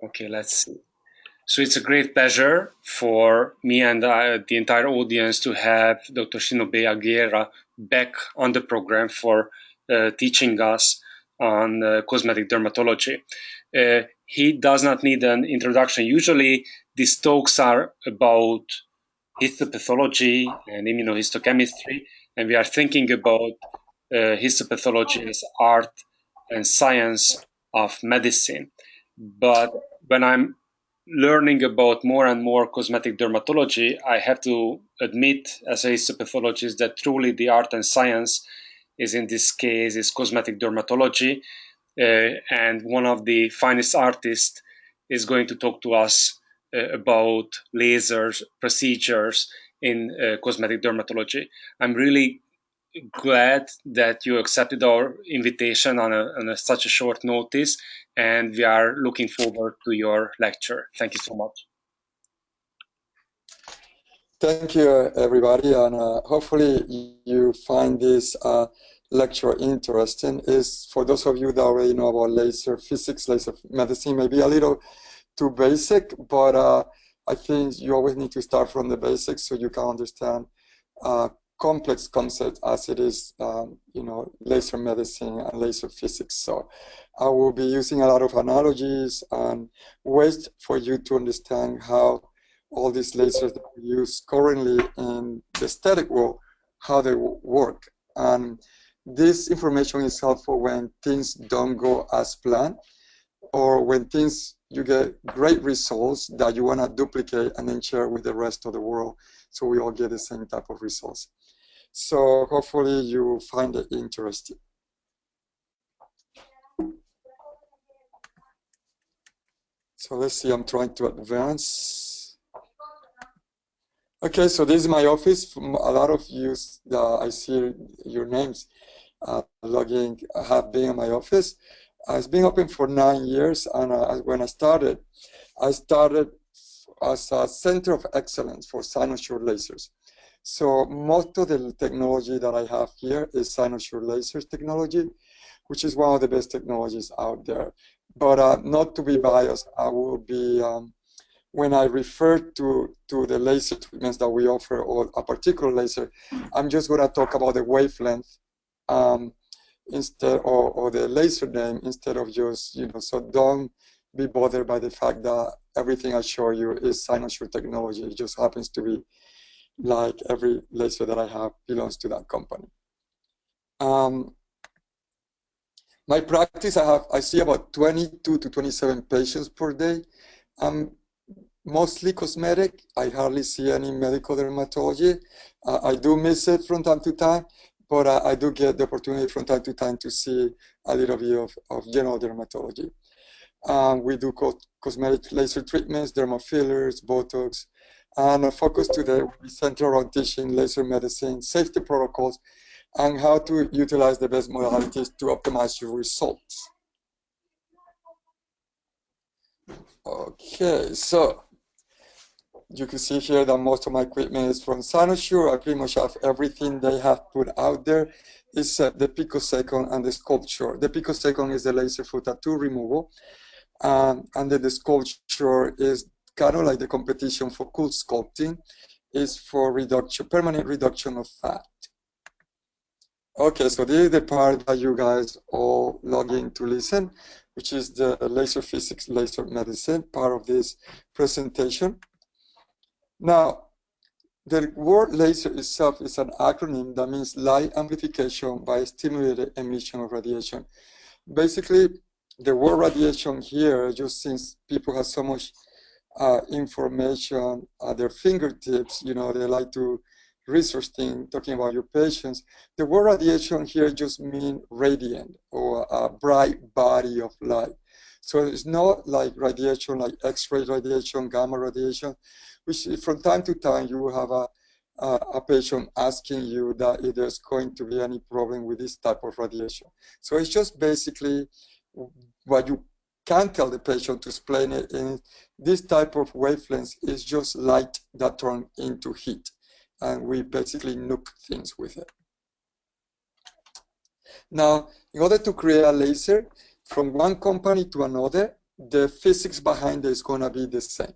Okay, let's see. So it's a great pleasure for me and the entire audience to have Dr. Shino Bay Augilera back on the program for teaching us on cosmetic dermatology. He does not need an introduction. Usually these talks are about histopathology and immunohistochemistry, and we are thinking about histopathology as art and science of medicine. But when I'm learning about more and more cosmetic dermatology, I have to admit as a histopathologist that truly the art and science is, in this case, is cosmetic dermatology. And one of the finest artists is going to talk to us about lasers, procedures in cosmetic dermatology. I'm really glad that you accepted our invitation on such a short notice, and we are looking forward to your lecture. Thank you so much. Thank you, everybody, and hopefully you find this lecture interesting. Is for those of you that already know about laser physics, laser medicine, maybe a little too basic, but I think you always need to start from the basics so you can understand complex concepts as it is, laser medicine and laser physics. So I will be using a lot of analogies and ways for you to understand how all these lasers that we use currently in the aesthetic world, how they work. And this information is helpful when things don't go as planned, or when things, you get great results that you want to duplicate and then share with the rest of the world, so we all get the same type of results. So hopefully you find it interesting. So let's see, I'm trying to advance. Okay, so this is my office. A lot of you, I see your names logging, have been in my office. It's been open for 9 years, and when I started as a center of excellence for cynosure lasers. So most of the technology that I have here is cynosure lasers technology, which is one of the best technologies out there. But not to be biased, I will be, when I refer to the laser treatments that we offer, or a particular laser, I'm just going to talk about the wavelength instead, or the laser name, instead of just, so don't be bothered by the fact that everything I show you is cynosure technology. It just happens to be like every laser that I have belongs to that company. My practice, I see about 22 to 27 patients per day. Mostly cosmetic. I hardly see any medical dermatology. I do miss it from time to time, but I do get the opportunity from time to time to see a little bit of general dermatology. We do cosmetic laser treatments, dermal fillers, Botox, and our focus today will be centered around teaching laser medicine, safety protocols, and how to utilize the best modalities to optimize your results. Okay, so you can see here that most of my equipment is from Cynosure. I pretty much have everything they have put out there, except the picosecond and the sculpture. The picosecond is the laser for tattoo removal, and then the sculpture is kind of like the competition for cool sculpting, is for reduction, permanent reduction of fat. Okay, so this is the part that you guys all log in to listen, which is the laser physics, laser medicine part of this presentation. Now, the word laser itself is an acronym that means light amplification by stimulated emission of radiation. Basically, the word radiation here, just since people have so much information at their fingertips, they like to research things, talking about your patients. The word radiation here just means radiant, or a bright body of light. So it's not like radiation, like X-ray radiation, gamma radiation, which from time to time you will have a patient asking you that if there's going to be any problem with this type of radiation. So it's just basically what you can tell the patient to explain it in this type of wavelengths is just light that turns into heat. And we basically nuke things with it. Now, in order to create a laser, from one company to another, the physics behind it is going to be the same.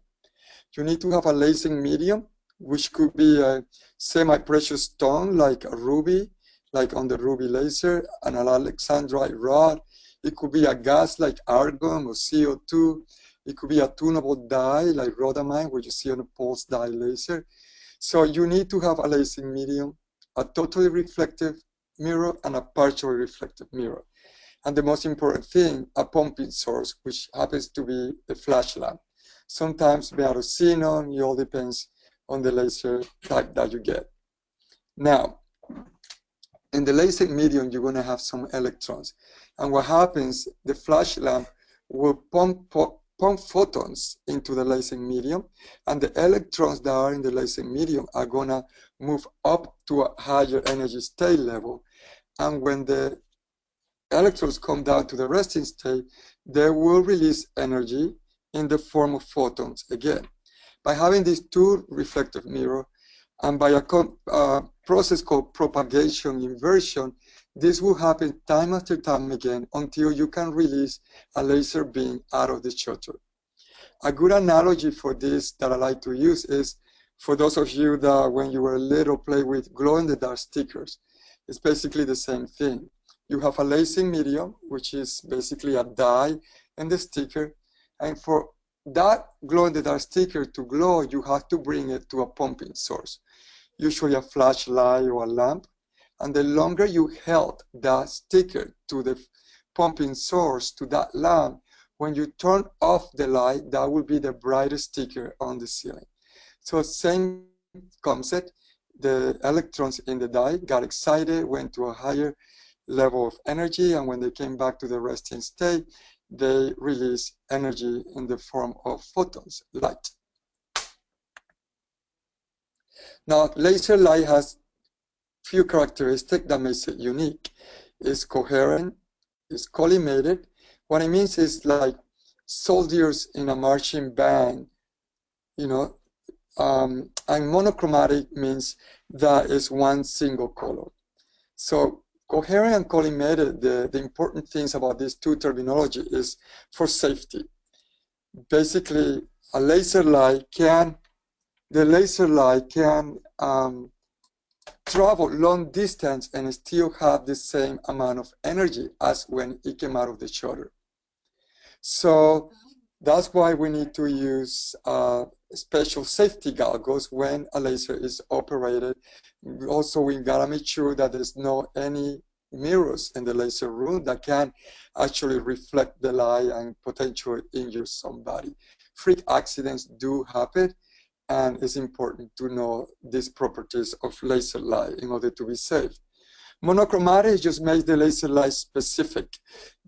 You need to have a lasing medium, which could be a semi-precious stone like a ruby, like on the ruby laser, and an alexandrite rod. It could be a gas like argon or CO2. It could be a tunable dye like rhodamine, which you see on a pulse dye laser. So you need to have a lasing medium, a totally reflective mirror, and a partially reflective mirror. And the most important thing, a pumping source, which happens to be the flash lamp. Sometimes made out of xenon, it all depends on the laser type that you get. Now, in the lasing medium, you're going to have some electrons. And what happens, the flash lamp will pump photons into the lasing medium, and the electrons that are in the lasing medium are going to move up to a higher energy state level. And when the electrons come down to the resting state, they will release energy in the form of photons again. By having these two reflective mirrors, and by a process called propagation inversion, this will happen time after time again until you can release a laser beam out of the shutter. A good analogy for this that I like to use is for those of you that when you were little play with glow-in-the-dark stickers. It's basically the same thing. You have a lasing medium, which is basically a dye and the sticker, and for that glow-in-the-dark sticker to glow, you have to bring it to a pumping source, usually a flashlight or a lamp. And the longer you held that sticker to the pumping source, to that lamp, when you turn off the light, that will be the brightest sticker on the ceiling. So same concept, the electrons in the dye got excited, went to a higher level of energy, and when they came back to the resting state, they release energy in the form of photons, light. Now, laser light has few characteristics that makes it unique. It's coherent, it's collimated. What it means is like soldiers in a marching band, you know, and monochromatic means that is one single color. So coherent and collimated, the important things about these two terminology is for safety. Basically, a laser light can, travel long distance and still have the same amount of energy as when it came out of the shutter. So that's why we need to use special safety goggles when a laser is operated. Also, we gotta make sure that there's no any mirrors in the laser room that can actually reflect the light and potentially injure somebody. Freak accidents do happen, and it's important to know these properties of laser light in order to be safe. Monochromatic just makes the laser light specific,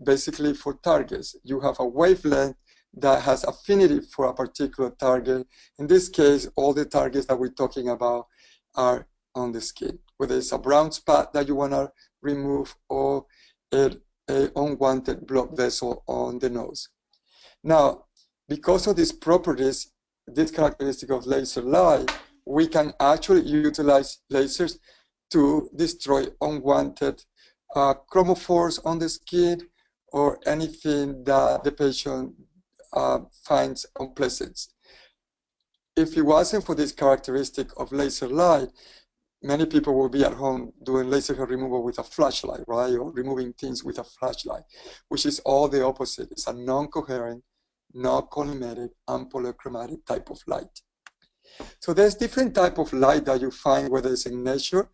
basically for targets. You have a wavelength that has affinity for a particular target. In this case, all the targets that we're talking about are on the skin, whether it's a brown spot that you want to remove or an unwanted blood vessel on the nose. Now, because of these properties, this characteristic of laser light, we can actually utilize lasers to destroy unwanted chromophores on the skin or anything that the patient finds unpleasant. If it wasn't for this characteristic of laser light, many people will be at home doing laser hair removal with a flashlight, right? Or removing things with a flashlight, which is all the opposite. It's a non-coherent, non-collimated, unpolychromatic type of light. So there's different type of light that you find, whether it's in nature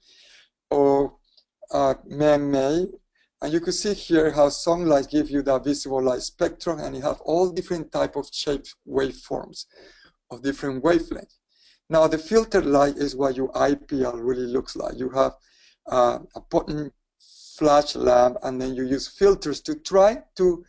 or man-made. And you can see here how some lights give you that visible light spectrum, and you have all different type of shaped waveforms of different wavelengths. Now, the filtered light is what your IPL really looks like. You have a potent flash lamp, and then you use filters to try to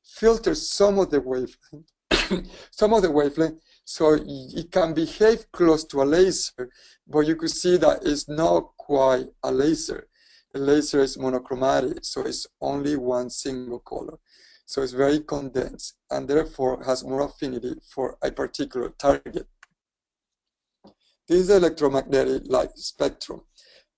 filter some of the wavelength, so it can behave close to a laser, but you could see that it's not quite a laser. The laser is monochromatic, so it's only one single color. So it's very condensed, and therefore has more affinity for a particular target. This is the electromagnetic light spectrum.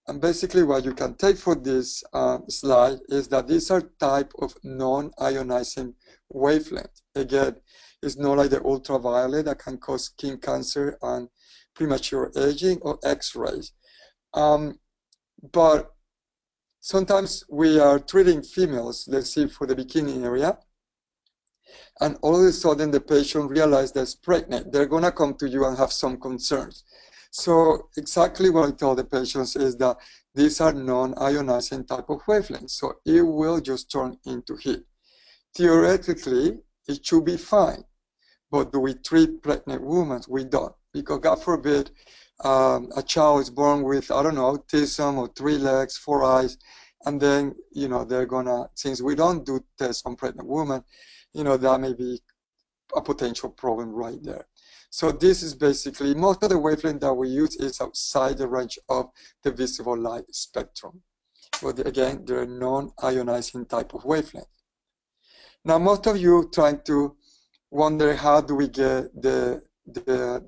And basically what you can take for this slide is that these are type of non-ionizing wavelength. Again, it's not like the ultraviolet that can cause skin cancer and premature aging, or X-rays. But sometimes we are treating females, let's say for the bikini area, and all of a sudden the patient realizes they're pregnant. They're gonna come to you and have some concerns. So exactly what I tell the patients is that these are non-ionizing type of wavelengths, so it will just turn into heat. Theoretically, it should be fine, but do we treat pregnant women? We don't, because God forbid a child is born with, I don't know, autism or 3 legs, 4 eyes, and then, they're gonna, since we don't do tests on pregnant women, that may be a potential problem right there. So this is basically, most of the wavelength that we use is outside the range of the visible light spectrum. But again, they're non-ionizing type of wavelength. Now, most of you trying to wonder how do we get the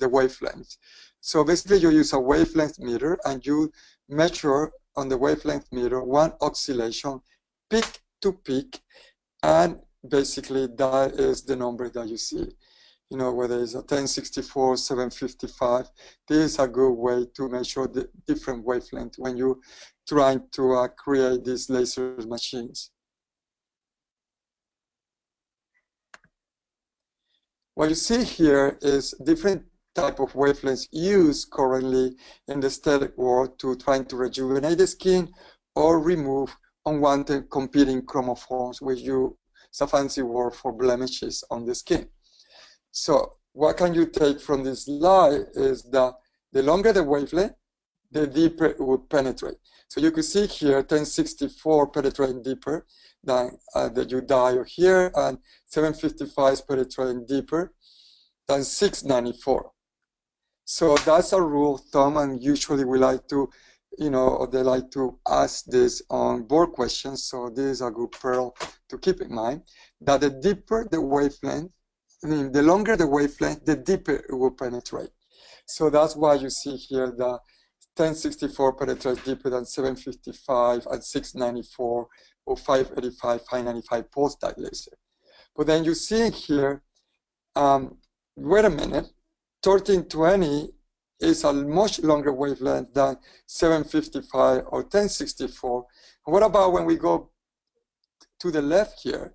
wavelength. So basically you use a wavelength meter and you measure on the wavelength meter one oscillation peak to peak, and basically that is the number that you see. Whether it's a 1064, 755, this is a good way to measure the different wavelength when you're trying to create these laser machines. What you see here is different type of wavelengths used currently in the aesthetic world to trying to rejuvenate the skin or remove unwanted competing chromophores, which is a fancy word for blemishes on the skin. So what can you take from this slide is that the longer the wavelength, the deeper it will penetrate. So you can see here 1064 penetrating deeper than the UDI here, and 755 is penetrating deeper than 694. So that's a rule of thumb, and usually we like to, they like to ask this on board questions. So this is a good pearl to keep in mind, that the deeper the wavelength, the longer the wavelength, the deeper it will penetrate. So that's why you see here that 1064 penetrates deeper than 755 and 694 or 585, 595 pulse-type laser. But then you see here, wait a minute, 1320 is a much longer wavelength than 755 or 1064. And what about when we go to the left here?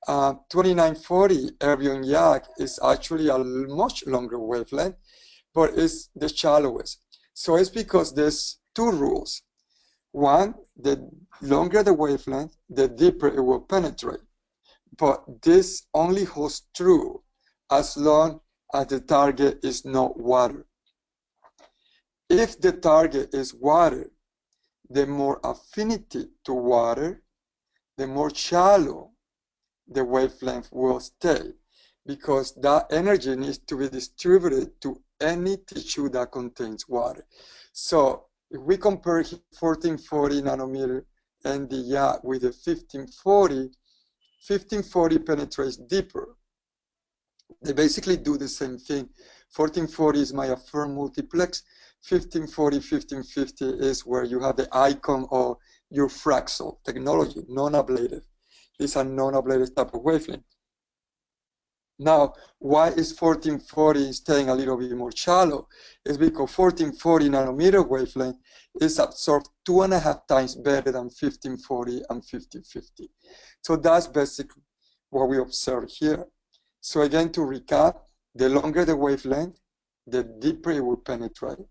2940 erbium yak is actually a much longer wavelength, but it's the shallowest. So it's because there's two rules. One, the longer the wavelength, the deeper it will penetrate. But this only holds true as long as the target is not water. If the target is water, the more affinity to water, the more shallow the wavelength will stay, because that energy needs to be distributed to any tissue that contains water. So if we compare 1440 nanometer Nd:YAG with the 1540 penetrates deeper. They basically do the same thing. 1440 is my affirm multiplex. 1540, 1550 is where you have the icon of your Fraxel technology, non-ablative. These are non-ablative type of wavelength. Now, why is 1440 staying a little bit more shallow? It's because 1440 nanometer wavelength is absorbed 2.5 times better than 1540 and 1550. So that's basically what we observe here. So again, to recap, the longer the wavelength, the deeper it will penetrate,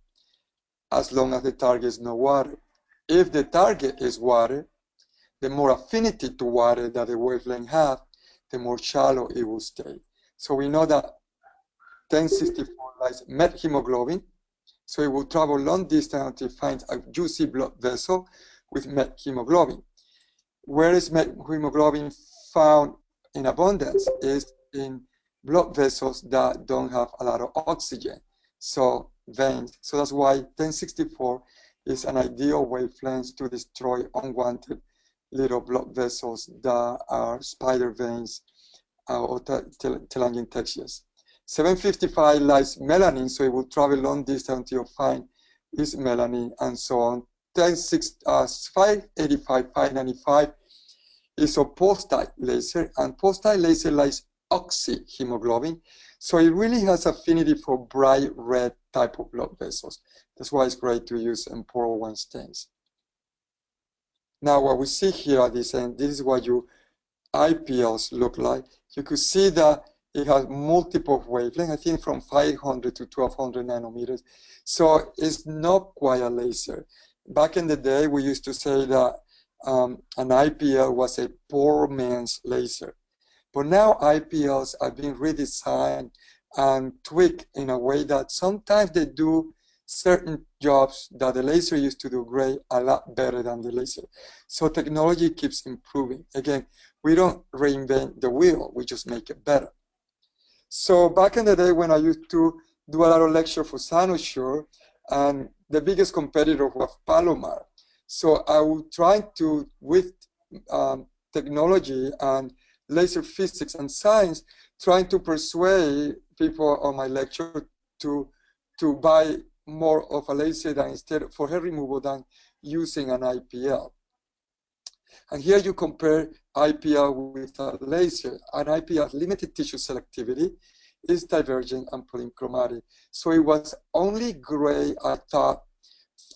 as long as the target is no water. If the target is water, the more affinity to water that the wavelength have, the more shallow it will stay. So we know that 1064 lies methemoglobin, so it will travel long distance until it finds a juicy blood vessel with methemoglobin. Where is methemoglobin found in abundance is in blood vessels that don't have a lot of oxygen, so veins. So that's why 1064 is an ideal wavelength to destroy unwanted little blood vessels that are spider veins or telangiectasias. 755 lies melanin, so it will travel long distance until you find this melanin, and so on 585, 595 is a pulse-type laser, and pulse-type laser lies oxyhemoglobin, so it really has affinity for bright red type of blood vessels. That's why it's great to use in 401 stains. Now what we see here at this end, this is what your IPLs look like. You could see that it has multiple wavelengths, I think from 500 to 1200 nanometers. So it's not quite a laser. Back in the day, we used to say that an IPL was a poor man's laser. But now IPLs are being redesigned and tweaked in a way that sometimes they do certain jobs that the laser used to do great a lot better than the laser. So technology keeps improving. Again, we don't reinvent the wheel, we just make it better. So back in the day when I used to do a lot of lecture for Cynosure, and the biggest competitor was Palomar. So I would try to, with technology and laser physics and science, trying to persuade people on my lecture to buy more of a laser than instead for hair removal than using an IPL. And here you compare IPL with a laser. An IPL has limited tissue selectivity, is divergent and polychromatic. So it was only great, I thought,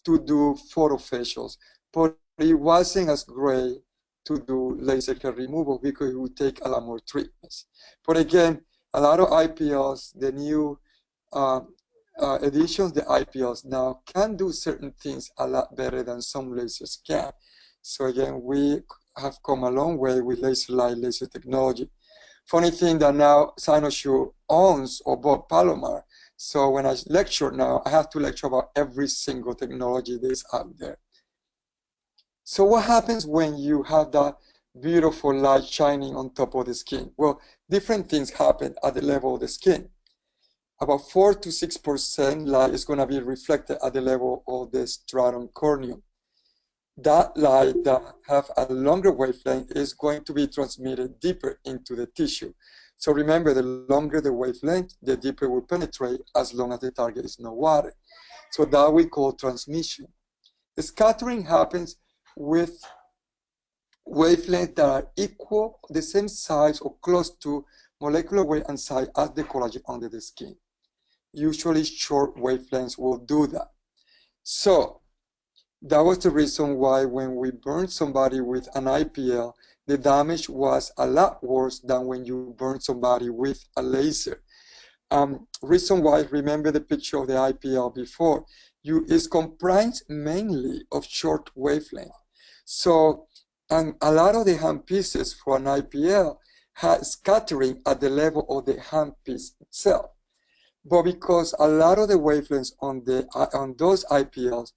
to do photofacials, but it wasn't as great to do laser hair removal because it would take a lot more treatments. But again, a lot of IPLs, the new editions, the IPLs now can do certain things a lot better than some lasers can. So again, we have come a long way with laser light laser technology. Funny thing that now Cynosure owns or bought Palomar. So when I lecture now, I have to lecture about every single technology that is out there. So what happens when you have that beautiful light shining on top of the skin? Well, different things happen at the level of the skin. About 4 to 6% light is going to be reflected at the level of the stratum corneum. That light that have a longer wavelength is going to be transmitted deeper into the tissue. So remember, the longer the wavelength, the deeper will penetrate as long as the target is not water. So that we call transmission. The scattering happens with wavelengths that are equal, the same size or close to molecular weight and size as the collagen under the skin. Usually short wavelengths will do that. So that was the reason why when we burned somebody with an IPL, the damage was a lot worse than when you burn somebody with a laser. Reason why, remember the picture of the IPL before, is comprised mainly of short wavelength. So, and a lot of the handpieces for an IPL had scattering at the level of the handpiece itself. But because a lot of the wavelengths on those IPLs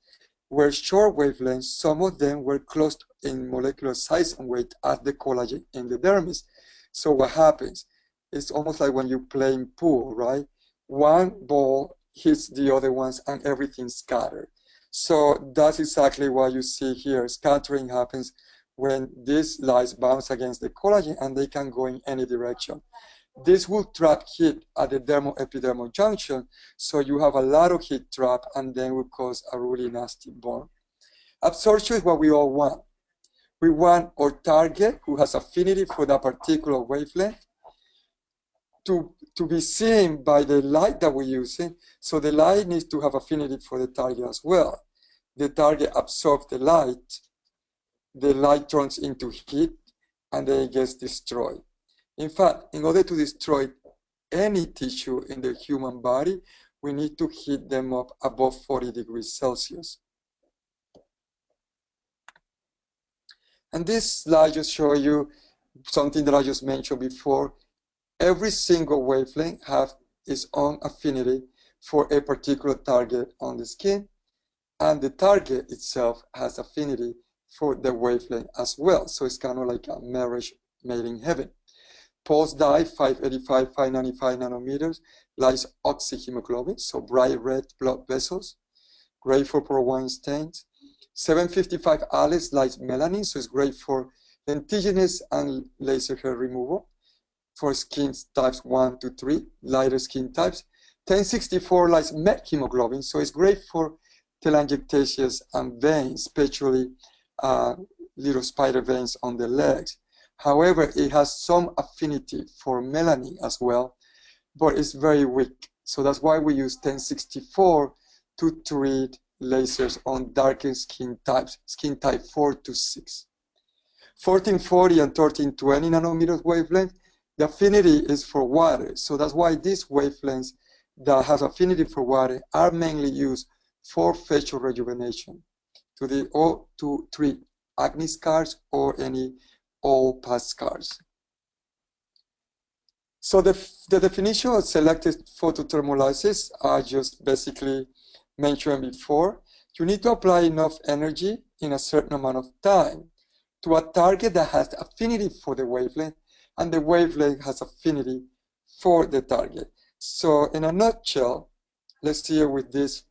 were short wavelengths, some of them were close in molecular size and weight as the collagen in the dermis. So what happens? It's almost like when you play in pool, right? One ball hits the other ones and everything scattered. So that's exactly what you see here. Scattering happens when these lights bounce against the collagen and they can go in any direction. This will trap heat at the dermo-epidermal junction, so you have a lot of heat trap and then will cause a really nasty burn. Absorption is what we all want. We want our target, who has affinity for that particular wavelength, to be seen by the light that we're using, so the light needs to have affinity for the target as well. The target absorbs the light turns into heat, and then it gets destroyed. In fact, in order to destroy any tissue in the human body, we need to heat them up above 40 degrees Celsius. And this slide just shows you something that I just mentioned before. Every single wavelength has its own affinity for a particular target on the skin, and the target itself has affinity for the wavelength as well. So it's kind of like a marriage made in heaven. Pulse dye, 585, 595 nanometers, lies oxyhemoglobin, so bright red blood vessels, great for pore stains. 755 Alex lies melanin, so it's great for lentiginous and laser hair removal for skin types 1 to 3, lighter skin types. 1064 lies methemoglobin, so it's great for telangiectasias and veins, especially little spider veins on the legs. However, it has some affinity for melanin as well, but it's very weak. So that's why we use 1064 to treat lasers on darker skin types, skin type 4 to 6. 1440 and 1320 nanometers wavelength, the affinity is for water. So that's why these wavelengths that have affinity for water are mainly used for facial rejuvenation to treat acne scars or any old past scars. So the definition of selective photothermolysis I just basically mentioned before. You need to apply enough energy in a certain amount of time to a target that has affinity for the wavelength, and the wavelength has affinity for the target. So in a nutshell, let's see here with this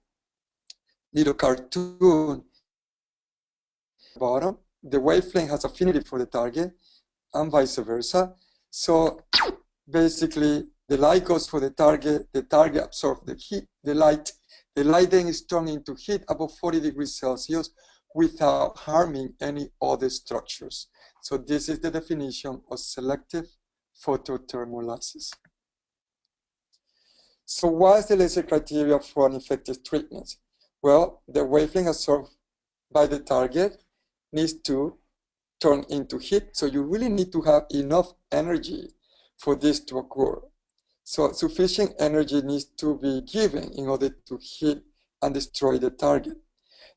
little cartoon. Bottom, the wavelength has affinity for the target and vice versa. So basically, the light goes for the target absorbs the heat, the light then is turned into heat above 40 degrees Celsius without harming any other structures. So this is the definition of selective photothermolysis. So what is the laser criteria for an effective treatment? Well, the wavelength absorbed by the target needs to turn into heat. So you really need to have enough energy for this to occur. So sufficient energy needs to be given in order to hit and destroy the target.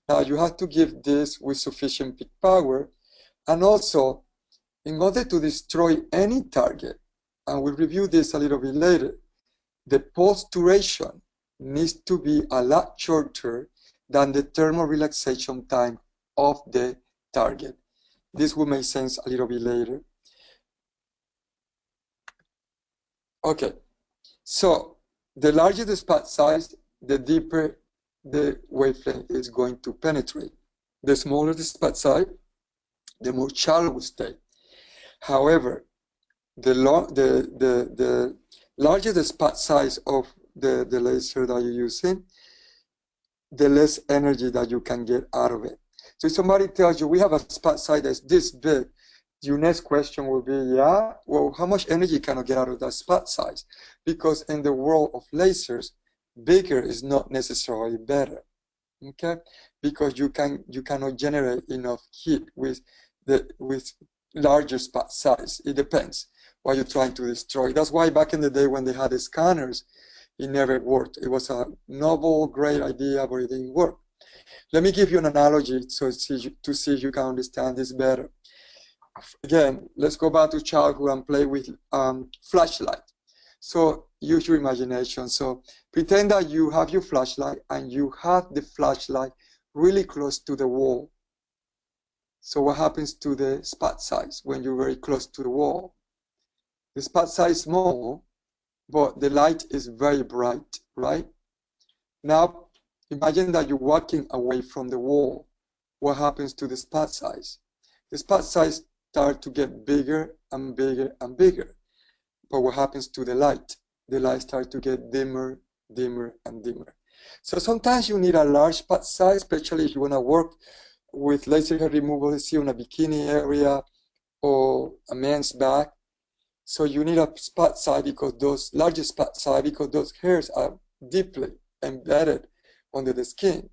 Now you have to give this with sufficient peak power, and also in order to destroy any target, and we'll review this a little bit later, the pulse duration needs to be a lot shorter than the thermal relaxation time of the target. This will make sense a little bit later. Okay, so the larger the spot size, the deeper the wavelength is going to penetrate. The smaller the spot size, the more shallow it will stay. However, the larger the spot size of the laser that you're using, the less energy that you can get out of it. So if somebody tells you we have a spot size that's this big, your next question will be, yeah, well, how much energy can I get out of that spot size? Because in the world of lasers, bigger is not necessarily better, okay? Because you cannot generate enough heat with larger spot size. It depends what you're trying to destroy. That's why back in the day when they had the scanners, it never worked. It was a novel, great idea, but it didn't work. Let me give you an analogy to see if you can understand this better. Again, let's go back to childhood and play with flashlight. So use your imagination. So pretend that you have your flashlight and you have the flashlight really close to the wall. So what happens to the spot size when you're very close to the wall? The spot size is small, but the light is very bright, right? Now, imagine that you're walking away from the wall. What happens to the spot size? The spot size starts to get bigger and bigger and bigger. But what happens to the light? The light starts to get dimmer, dimmer, and dimmer. So sometimes you need a large spot size, especially if you want to work with laser hair removal, let's see, on a bikini area or a man's back. So you need a spot size because those larger spot size because those hairs are deeply embedded under the skin.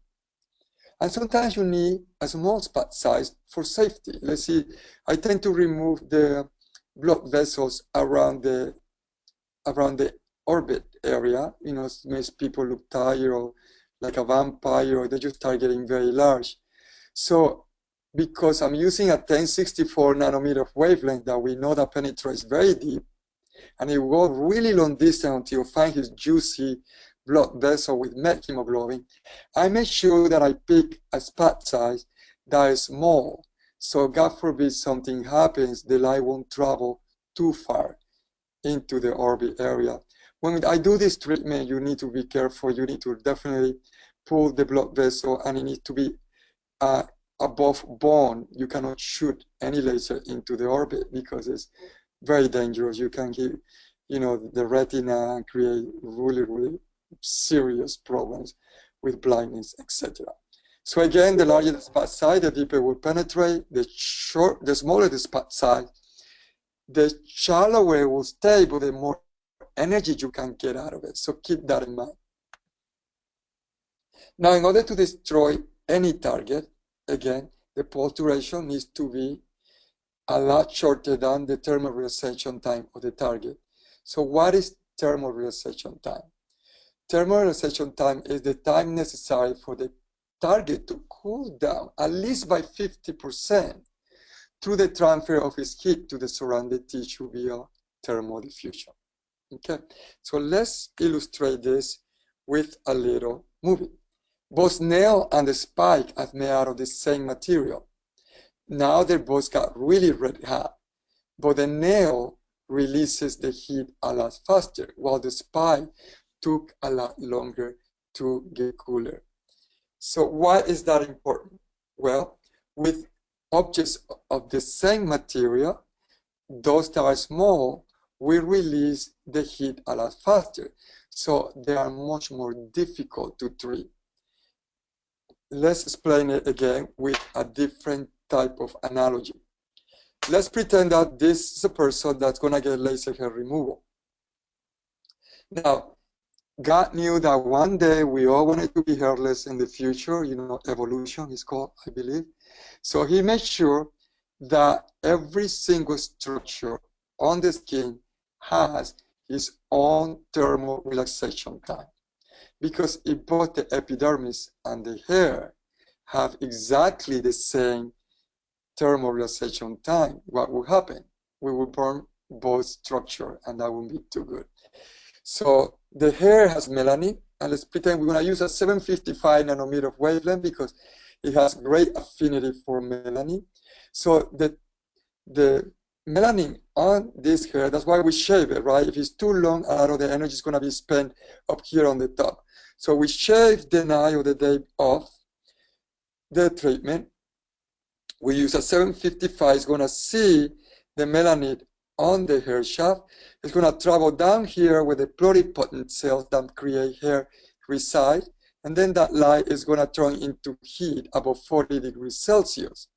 And sometimes you need a small spot size for safety. Let's see, I tend to remove the blood vessels around the orbit area. You know, it makes people look tired or like a vampire, or they just start getting very large. So because I'm using a 1064 nanometer wavelength that we know that penetrates very deep, and it will go really long distance until you find his juicy blood vessel with hemoglobin, I make sure that I pick a spot size that is small. So God forbid something happens, the light won't travel too far into the orbit area. When I do this treatment, you need to be careful. You need to definitely pull the blood vessel, and it needs to be above bone. You cannot shoot any laser into the orbit because it's very dangerous. You can give, the retina and create really, really serious problems with blindness, etc. So again, the larger the spot size, the deeper it will penetrate. The smaller the spot size, the shallower it will stay, but the more energy you can get out of it. So keep that in mind. Now, in order to destroy any target, again, the pulse duration needs to be a lot shorter than the thermal relaxation time of the target. So what is thermal relaxation time? Thermal relaxation time is the time necessary for the target to cool down at least by 50% through the transfer of its heat to the surrounding tissue via thermal diffusion. Okay, so let's illustrate this with a little movie. Both nail and the spike are made out of the same material. Now they both got really red hot, but the nail releases the heat a lot faster, while the spike took a lot longer to get cooler. So why is that important? Well, with objects of the same material, those that are small will release the heat a lot faster. So they are much more difficult to treat. Let's explain it again with a different type of analogy. Let's pretend that this is a person that's going to get laser hair removal. Now, God knew that one day we all wanted to be hairless in the future. You know, evolution is called, I believe. So he made sure that every single structure on the skin has its own thermal relaxation time. Because if both the epidermis and the hair have exactly the same thermal relaxation time, what will happen? We will burn both structures, and that won't be too good. So the hair has melanin, and let's pretend we're going to use a 755 nanometer wavelength because it has great affinity for melanin. So the melanin on this hair, that's why we shave it, right? If it's too long, a lot of the energy is going to be spent up here on the top. So we shave the night or the day of the treatment. We use a 755, it's going to see the melanin on the hair shaft. It's going to travel down here where the pluripotent cells that create hair reside, and then that light is going to turn into heat above 40 degrees Celsius,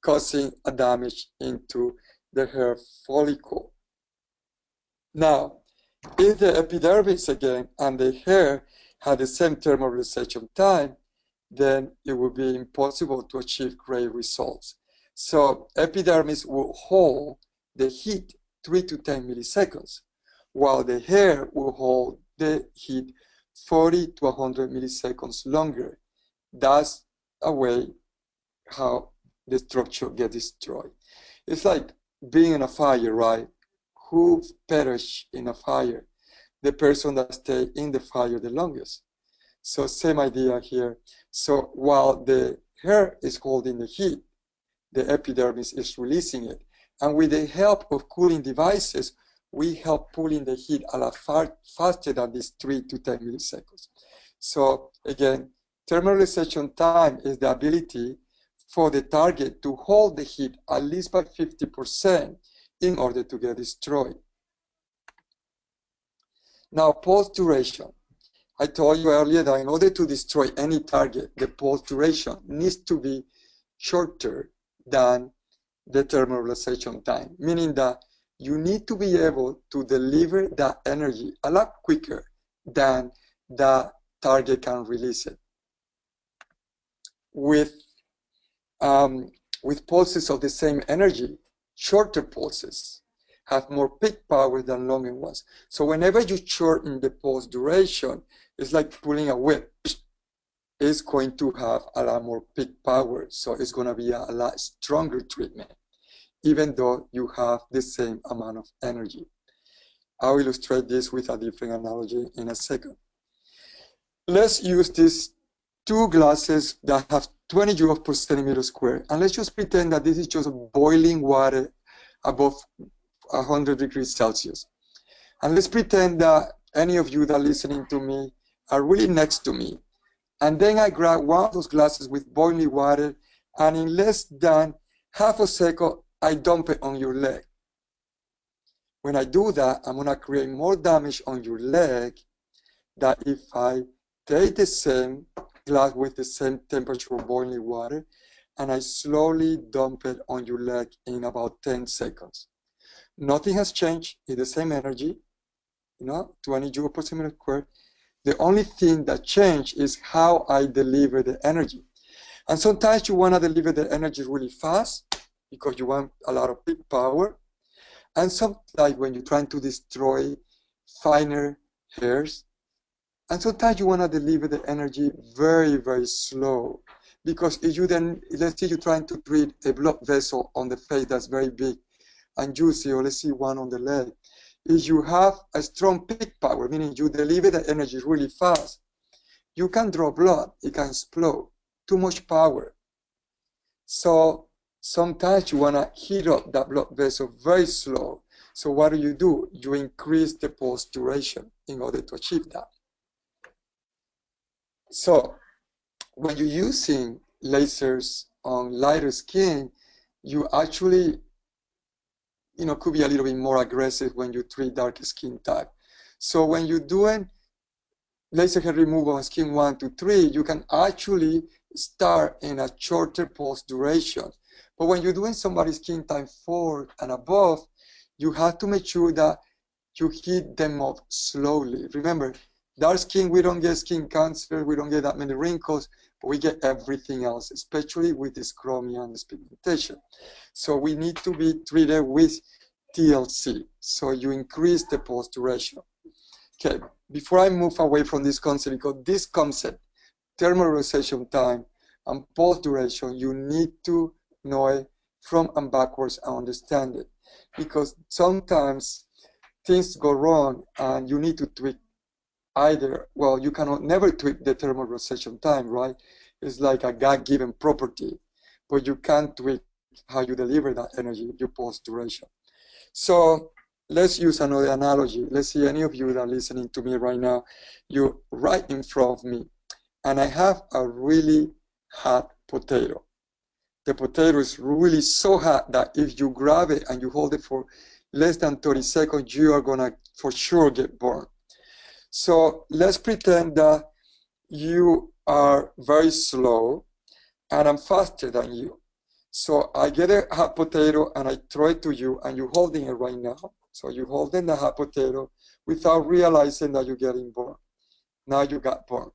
causing a damage into the hair follicle. Now, if the epidermis again and the hair had the same thermal relaxation time, then it would be impossible to achieve great results. So epidermis will hold the heat 3 to 10 milliseconds, while the hair will hold the heat 40 to 100 milliseconds longer. That's a way how the structure gets destroyed. It's like being in a fire, right? Who perished in a fire? The person that stayed in the fire the longest. So same idea here. So while the hair is holding the heat, the epidermis is releasing it. And with the help of cooling devices, we help pulling the heat a lot faster than these 3 to 10 milliseconds. So again, thermal relaxation time is the ability for the target to hold the heat at least by 50% in order to get destroyed. Now, pulse duration. I told you earlier that in order to destroy any target, the pulse duration needs to be shorter than the thermal relaxation time, meaning that you need to be able to deliver that energy a lot quicker than the target can release it. With pulses of the same energy, shorter pulses have more peak power than longer ones. So whenever you shorten the pulse duration, it's like pulling a whip. It's going to have a lot more peak power, so it's going to be a lot stronger treatment, even though you have the same amount of energy. I'll illustrate this with a different analogy in a second. Let's use these two glasses that have 20 joules per centimeter square, and let's just pretend that this is just boiling water above 100 degrees Celsius. And let's pretend that any of you that are listening to me are really next to me. And then I grab one of those glasses with boiling water, and in less than half a second, I dump it on your leg. When I do that, I'm going to create more damage on your leg than if I take the same glass with the same temperature of boiling water, and I slowly dump it on your leg in about 10 seconds. Nothing has changed. It's the same energy, 20 joules per centimeter squared. The only thing that changed is how I deliver the energy. And sometimes you want to deliver the energy really fast because you want a lot of peak power. And sometimes like when you're trying to destroy finer hairs, and sometimes you want to deliver the energy very, very slow. Because if you then, let's say you're trying to treat a blood vessel on the face that's very big and juicy, or let's see one on the leg. If you have a strong peak power, meaning you deliver the energy really fast, you can draw blood, it can explode, too much power. So sometimes you want to heat up that blood vessel very slow. So what do? You increase the pulse duration in order to achieve that. So when you're using lasers on lighter skin, you actually, could be a little bit more aggressive when you treat darker skin type. So when you're doing laser hair removal on skin 1 to 3, you can actually start in a shorter pulse duration. But when you're doing somebody's skin type 4 and above, you have to make sure that you heat them up slowly. Remember, dark skin, we don't get skin cancer, we don't get that many wrinkles, but we get everything else, especially with this chromia and this pigmentation. So we need to be treated with TLC. So you increase the pulse duration. Okay, before I move away from this concept, because this concept, thermalization time and pulse duration, you need to know it from and backwards and understand it. Because sometimes things go wrong and you need to tweak either, well, you cannot never tweak the thermalization time, right? It's like a God-given property, but you can tweak how you deliver that energy, your pulse duration. So let's use another analogy. Let's see any of you that are listening to me right now, you're right in front of me, and I have a really hot potato. The potato is really so hot that if you grab it and you hold it for less than 30 seconds, you are gonna for sure get burned. So let's pretend that you are very slow and I'm faster than you. So I get a hot potato and I throw it to you and you're holding it right now. So you're holding the hot potato without realizing that you're getting burned. Now you got burned.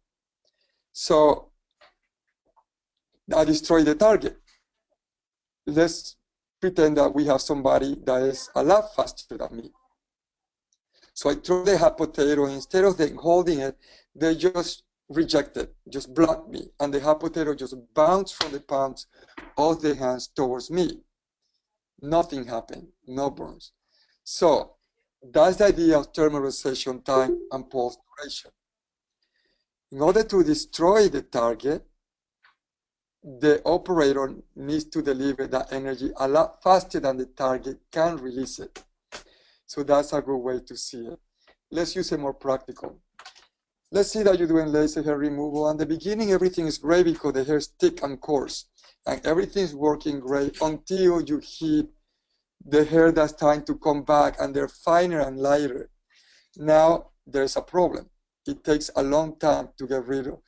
So I destroy the target. Let's pretend that we have somebody that is a lot faster than me. So I throw the hot potato, instead of them holding it, they just reject it, just block me. And the hot potato just bounced from the palms of their hands towards me. Nothing happened, no burns. So that's the idea of thermalization time and pulse duration. In order to destroy the target, the operator needs to deliver that energy a lot faster than the target can release it. So that's a good way to see it. Let's use it more practical. Let's see that you're doing laser hair removal. At the beginning, everything is great because the hair is thick and coarse, and everything's working great until you hit the hair that's trying to come back, and they're finer and lighter. Now, there's a problem. It takes a long time to get rid of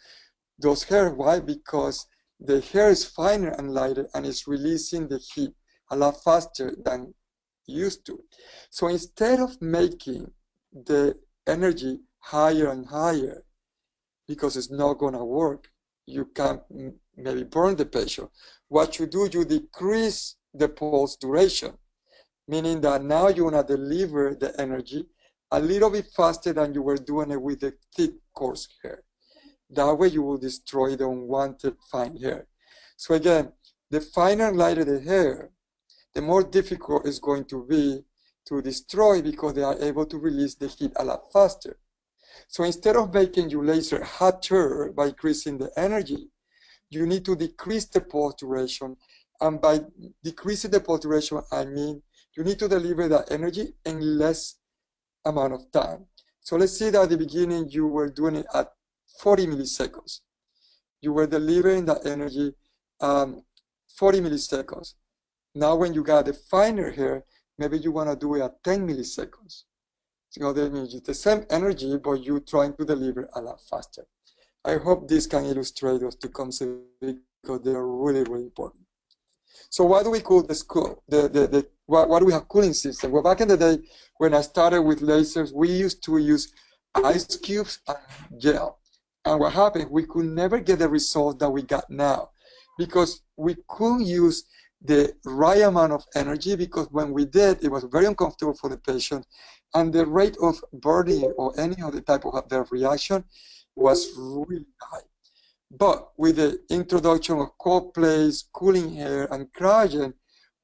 those hair. Why? Because the hair is finer and lighter, and it's releasing the heat a lot faster than used to. So instead of making the energy higher and higher, because it's not going to work, you can maybe burn the patient. What you do, you decrease the pulse duration, meaning that now you want to deliver the energy a little bit faster than you were doing it with the thick, coarse hair. That way you will destroy the unwanted fine hair. So again, the finer and lighter the hair, the more difficult it's going to be to destroy because they are able to release the heat a lot faster. So instead of making your laser hotter by increasing the energy, you need to decrease the pulse duration. And by decreasing the pulse duration, I mean you need to deliver that energy in less amount of time. So let's say that at the beginning you were doing it at 40 milliseconds. You were delivering that energy 40 milliseconds. Now when you got the finer hair, maybe you want to do it at 10 milliseconds. So that means it's the same energy, but you're trying to deliver a lot faster. I hope this can illustrate those two concepts because they are really, really important. So why do we cool the school? Why do we have cooling system? Well, back in the day, when I started with lasers, we used to use ice cubes and gel. And what happened, we could never get the result that we got now because we couldn't use the right amount of energy, because when we did, it was very uncomfortable for the patient, and the rate of burning or any other type of adverse reaction was really high. But with the introduction of cold plates, cooling air, and cryogen,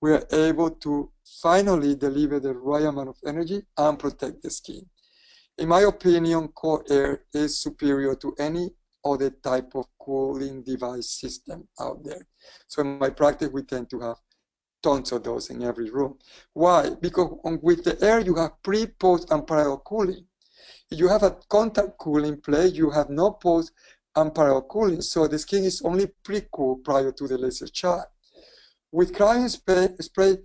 we are able to finally deliver the right amount of energy and protect the skin. In my opinion, cold air is superior to any other type of cooling device system out there. So in my practice, we tend to have tons of those in every room. Why? Because with the air, you have pre, post, and parallel cooling. If you have a contact cooling plate, you have no post and parallel cooling, so the skin is only pre-cooled prior to the laser shot. With cryo spray,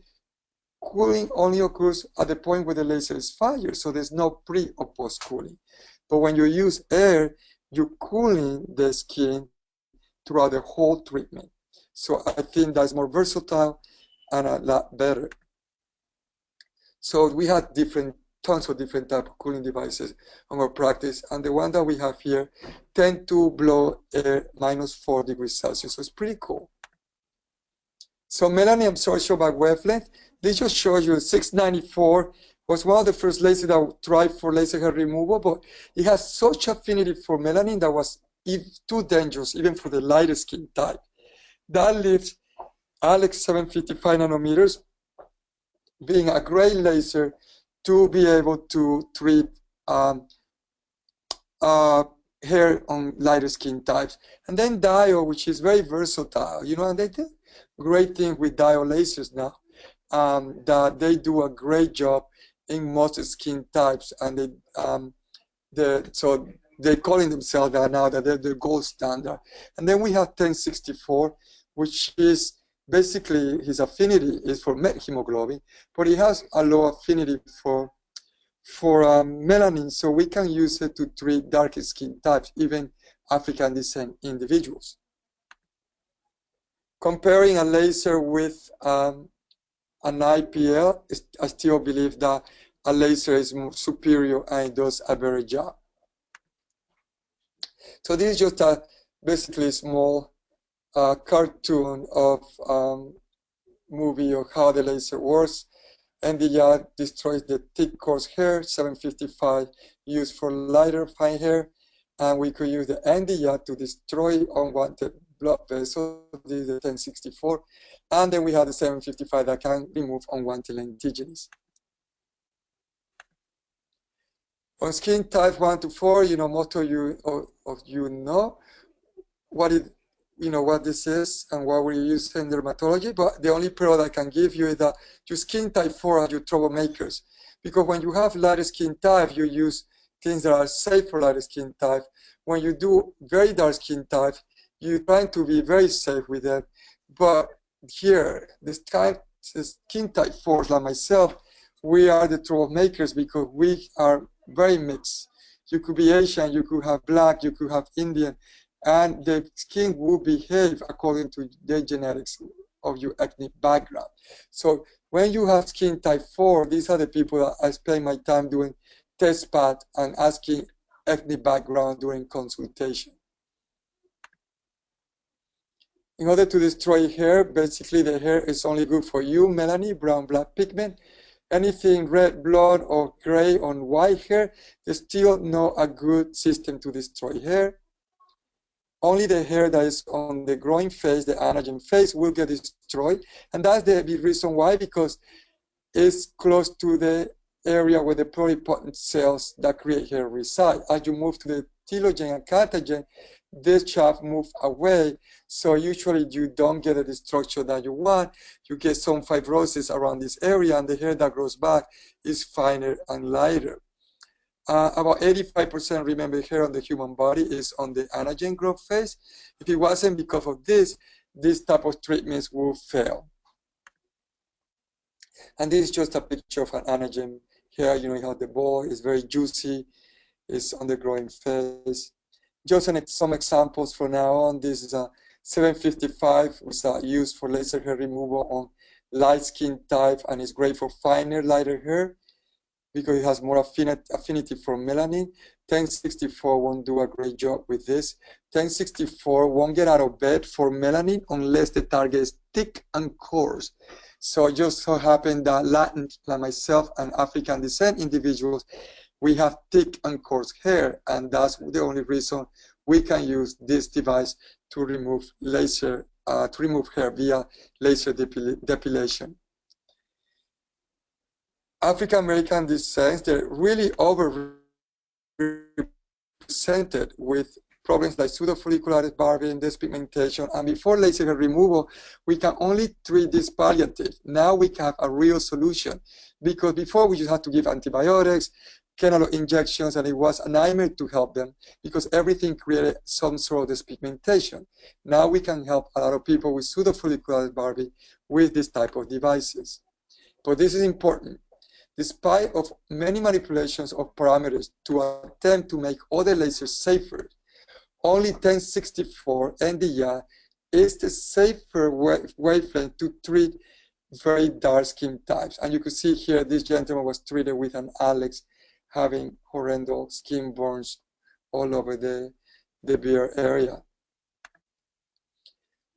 cooling only occurs at the point where the laser is fired, so there's no pre or post cooling. But when you use air, you're cooling the skin throughout the whole treatment. So I think that's more versatile and a lot better. So we had tons of different type of cooling devices on our practice, and the one that we have here tend to blow air -4 degrees Celsius, so it's pretty cool. So melanin absorption by wavelength, this just shows you 694 was one of the first lasers that tried for laser hair removal, but it has such affinity for melanin that was too dangerous even for the lighter skin type. That leaves Alex 755 nanometers being a great laser to be able to treat hair on lighter skin types. And then Dio, which is very versatile, you know, and they do great thing with Dio lasers now, that they do a great job in most skin types, and so they're calling themselves that now, that they're the gold standard. And then we have 1064, which is basically his affinity is for methemoglobin, but he has a low affinity for melanin, so we can use it to treat dark skin types, even African descent individuals. Comparing a laser with an IPL, I still believe that a laser is more superior and it does a better job. So this is just a basically small cartoon of movie of how the laser works. NDR destroys the thick coarse hair, 755 used for lighter fine hair, and we could use the NDR to destroy unwanted blood vessels. This is the 1064, and then we have the 755 that can remove unwanted lentigines. On skin type 1 to 4, you know, most of you know what it, you know, what this is and what we use in dermatology, but the only product I can give you is that your skin type 4 are your troublemakers. Because when you have lighter skin type, you use things that are safe for lighter skin type. When you do very dark skin type, you're trying to be very safe with them. But here, the skin type 4s like myself, we are the troublemakers because we are very mixed. You could be Asian, you could have black, you could have Indian, and the skin will behave according to the genetics of your ethnic background. So when you have skin type 4, these are the people that I spend my time doing test pad and asking ethnic background during consultation. In order to destroy hair, basically the hair is only good for you, melanin, brown black pigment. Anything red, blonde, or gray on white hair, there's still not a good system to destroy hair. Only the hair that is on the growing phase, the anagen phase, will get destroyed. And that's the big reason why, because it's close to the area where the pluripotent cells that create hair reside. As you move to the telogen and catagen, this shaft moves away. So usually you don't get the structure that you want. You get some fibrosis around this area, and the hair that grows back is finer and lighter. About 85%, remember, hair on the human body is on the anagen growth phase. If it wasn't because of this type of treatments will fail. And this is just a picture of an anagen hair. You know, you have the ball, it's very juicy, it's on the growing phase. just some examples from now on. This is a 755, which is used for laser hair removal on light skin type, and it's great for finer, lighter hair because it has more affinity for melanin. 1064 won't do a great job with this. 1064 won't get out of bed for melanin unless the target is thick and coarse. So it just so happened that Latin, like myself, and African descent individuals, we have thick and coarse hair, and that's the only reason we can use this device to remove hair via laser depilation. African American descent, they're really overrepresented with problems like pseudofollicularis barbae and despigmentation. And before laser hair removal, we can only treat this palliative. Now we can have a real solution, because before we just had to give antibiotics, chemical injections, and it was a nightmare to help them because everything created some sort of despigmentation. Now we can help a lot of people with pseudofollicularis barbae with this type of devices. But this is important. Despite of many manipulations of parameters to attempt to make other lasers safer, only 1064 Nd:YAG is the safer wavelength to treat very dark skin types. And you can see here, this gentleman was treated with an Alex, having horrendous skin burns all over the beard area.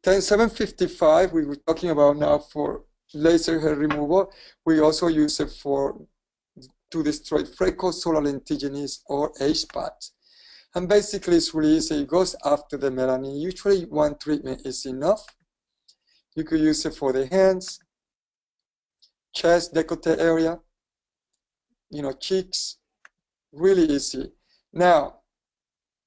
10755, we were talking about now for laser hair removal. We also use it to destroy freckles, solar lentiginous, or age spots. And basically, it's really easy. It goes after the melanin. Usually, one treatment is enough. You could use it for the hands, chest, décolleté area, cheeks. Really easy. Now,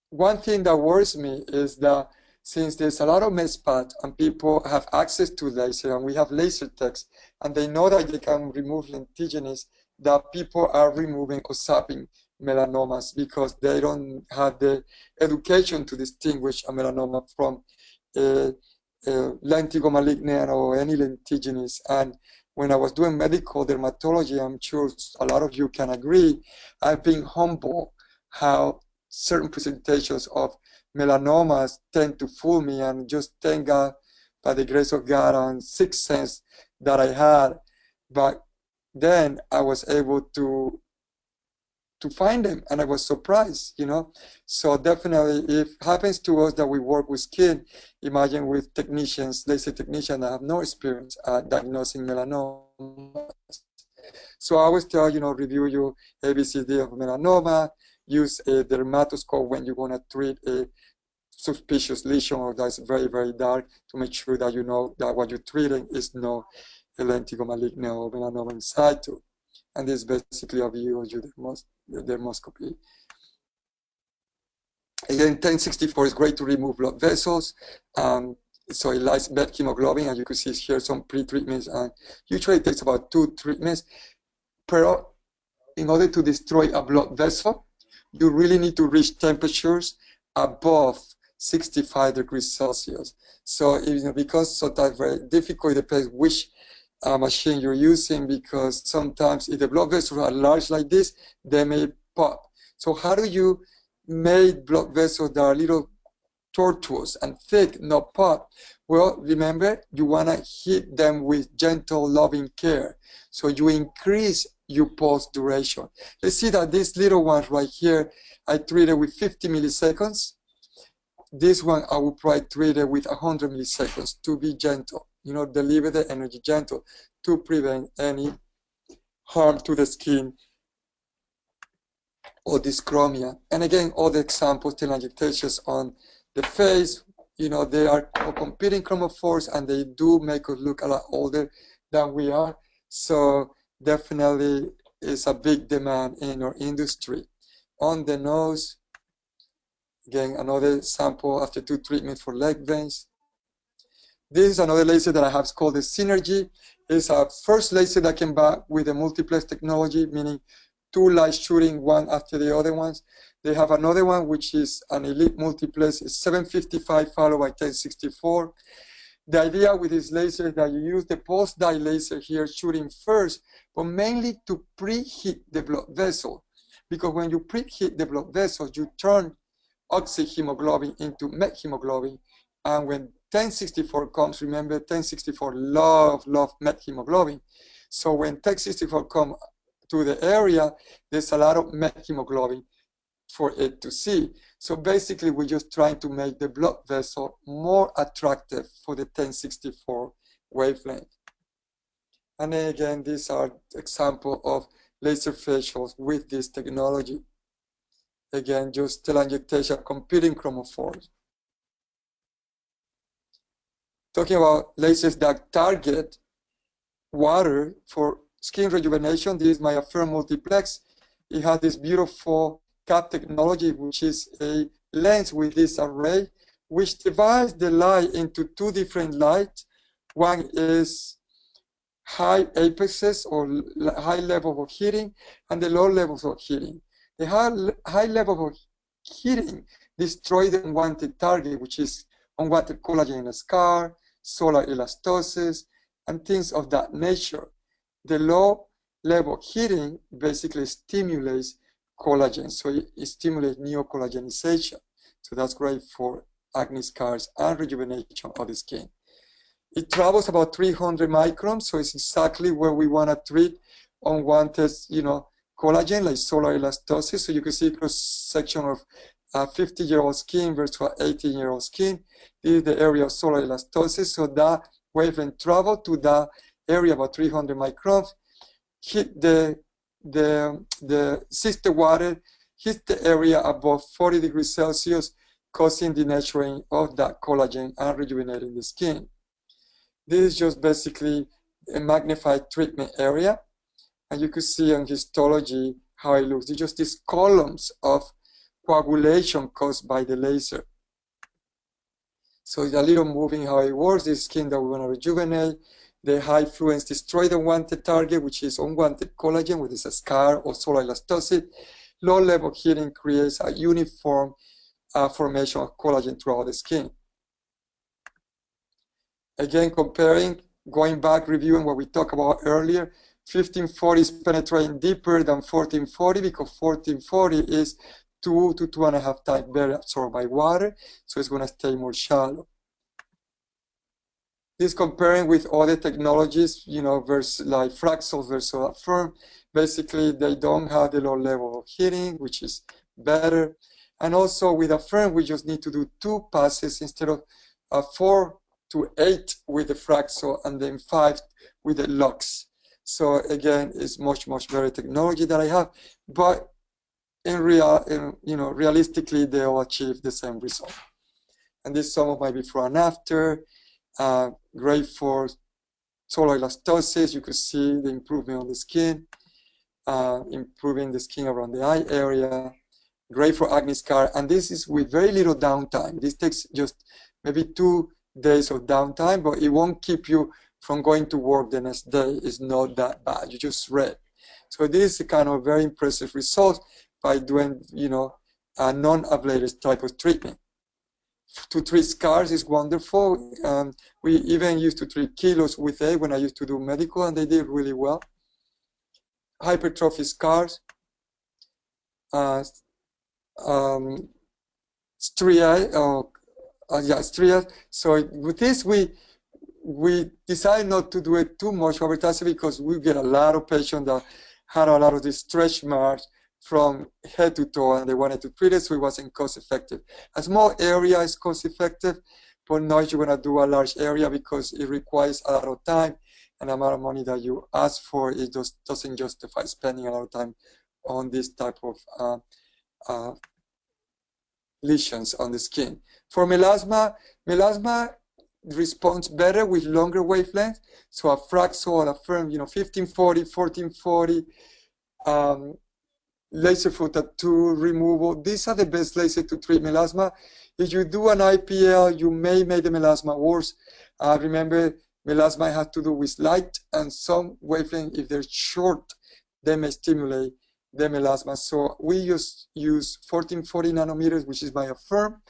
one thing that worries me is that since there's a lot of med spots and people have access to laser, and we have laser techs, and they know that they can remove lentiginous, that people are removing or sapping melanomas because they don't have the education to distinguish a melanoma from a lentigo malignant or any lentiginous. And when I was doing medical dermatology, I'm sure a lot of you can agree, I've been humbled how certain presentations of melanomas tend to fool me, and just thank God, by the grace of God and sixth sense that I had. But then I was able to find them, and I was surprised, So definitely, if it happens to us that we work with skin, imagine with technicians, laser technicians that have no experience at diagnosing melanoma. So I always tell, review your ABCD of melanoma, use a dermatoscope when you're going to treat a suspicious lesion or that's very, very dark, to make sure that you know that what you're treating is no lentigo malignant or melanoma in situ. And this is basically a view of your dermoscopy. Again, 1064 is great to remove blood vessels. So it lies bad hemoglobin, and you can see here some pre-treatments, and usually it takes about 2 treatments. But in order to destroy a blood vessel, you really need to reach temperatures above 65 degrees Celsius. So because sometimes very difficult, it depends which machine you're using, because sometimes if the blood vessels are large like this, they may pop. So how do you make blood vessels that are a little tortuous and thick, not pop? Well, remember, you want to hit them with gentle, loving care. So you increase your pulse duration. Let's see that this little one right here, I treated with 50 milliseconds. This one, I will probably treat it with 100 milliseconds to be gentle, deliver the energy gentle to prevent any harm to the skin or dyschromia. And again, all the examples, telangiectasias on the face, they are competing chromophores, and they do make us look a lot older than we are. So definitely is a big demand in our industry. On the nose, again, another sample after 2 treatments for leg veins. This is another laser that I have called the Synergy. It's a first laser that came back with a multiplex technology, meaning 2 lights shooting one after the other ones. They have another one, which is an elite multiplex. It's 755 followed by 1064. The idea with this laser is that you use the pulse dye laser here shooting first, but mainly to preheat the blood vessel. Because when you preheat the blood vessels, you turn oxyhemoglobin into methemoglobin. And when 1064 comes, remember 1064 love methemoglobin. So when 1064 comes to the area, there's a lot of methemoglobin for it to see. So basically, we're just trying to make the blood vessel more attractive for the 1064 wavelength. And then again, these are examples of laser facials with this technology. Again, just telangiectasia competing chromophores. Talking about lasers that target water for skin rejuvenation, this is my Affirm multiplex. It has this beautiful cap technology, which is a lens with this array, which divides the light into two different lights. One is high apexes or high level of heating, and the low levels of heating. The high level of heating destroys the unwanted target, which is unwanted collagen in a scar, solar elastosis, and things of that nature. The low level heating basically stimulates collagen, so it stimulates neocollagenization. So that's great for acne scars and rejuvenation of the skin. It travels about 300 microns, so it's exactly where we want to treat unwanted, collagen, like solar elastosis. So you can see cross-section of 50-year-old skin versus 18-year-old skin. This is the area of solar elastosis. So that wavelength travel to that area about 300 microns, hit the sister water, hit the area above 40 degrees Celsius, causing denaturing of that collagen and rejuvenating the skin. This is just basically a magnified treatment area. And you can see on histology how it looks. It's just these columns of coagulation caused by the laser. So it's a little moving how it works. This skin that we want to rejuvenate. The high fluence destroy the wanted target, which is unwanted collagen, which is a scar or solar elastosis. Low level heating creates a uniform formation of collagen throughout the skin. Again, comparing, going back, reviewing what we talked about earlier, 1540 is penetrating deeper than 1440 because 1440 is 2 to 2.5 times better absorbed by water, so it's going to stay more shallow. This comparing with other technologies, versus like Fraxel versus Affirm, basically they don't have the low level of heating, which is better. And also with Affirm, we just need to do 2 passes instead of 4 to 8 with the Fraxel and then 5 with the Lux. So again, it's much better technology that I have, but realistically, they all achieve the same result. And this some of my before and after. Great for solar elastosis. You can see the improvement on the skin, improving the skin around the eye area. Great for acne scar, and this is with very little downtime. This takes just maybe 2 days of downtime, but it won't keep you from going to work the next day. It's not that bad. You just read. So this is a kind of very impressive result by doing, a non-ablative type of treatment. To treat scars is wonderful. We even used to treat kilos with it when I used to do medical, and they did really well. Hypertrophy scars, striae. So with this, we decided not to do it too much over time because we get a lot of patients that had a lot of these stretch marks from head to toe, and they wanted to treat it, so it wasn't cost effective. A small area is cost effective, but not you're going to do a large area because it requires a lot of time, and the amount of money that you ask for, it just doesn't justify spending a lot of time on this type of lesions on the skin. For melasma responds better with longer wavelengths. So a Fraxel or Affirm, 1540, 1440, laser for tattoo removal. These are the best lasers to treat melasma. If you do an IPL, you may make the melasma worse. Remember, melasma has to do with light, and some wavelength, if they're short, they may stimulate the melasma. So we use 1440 nanometers, which is by Affirm,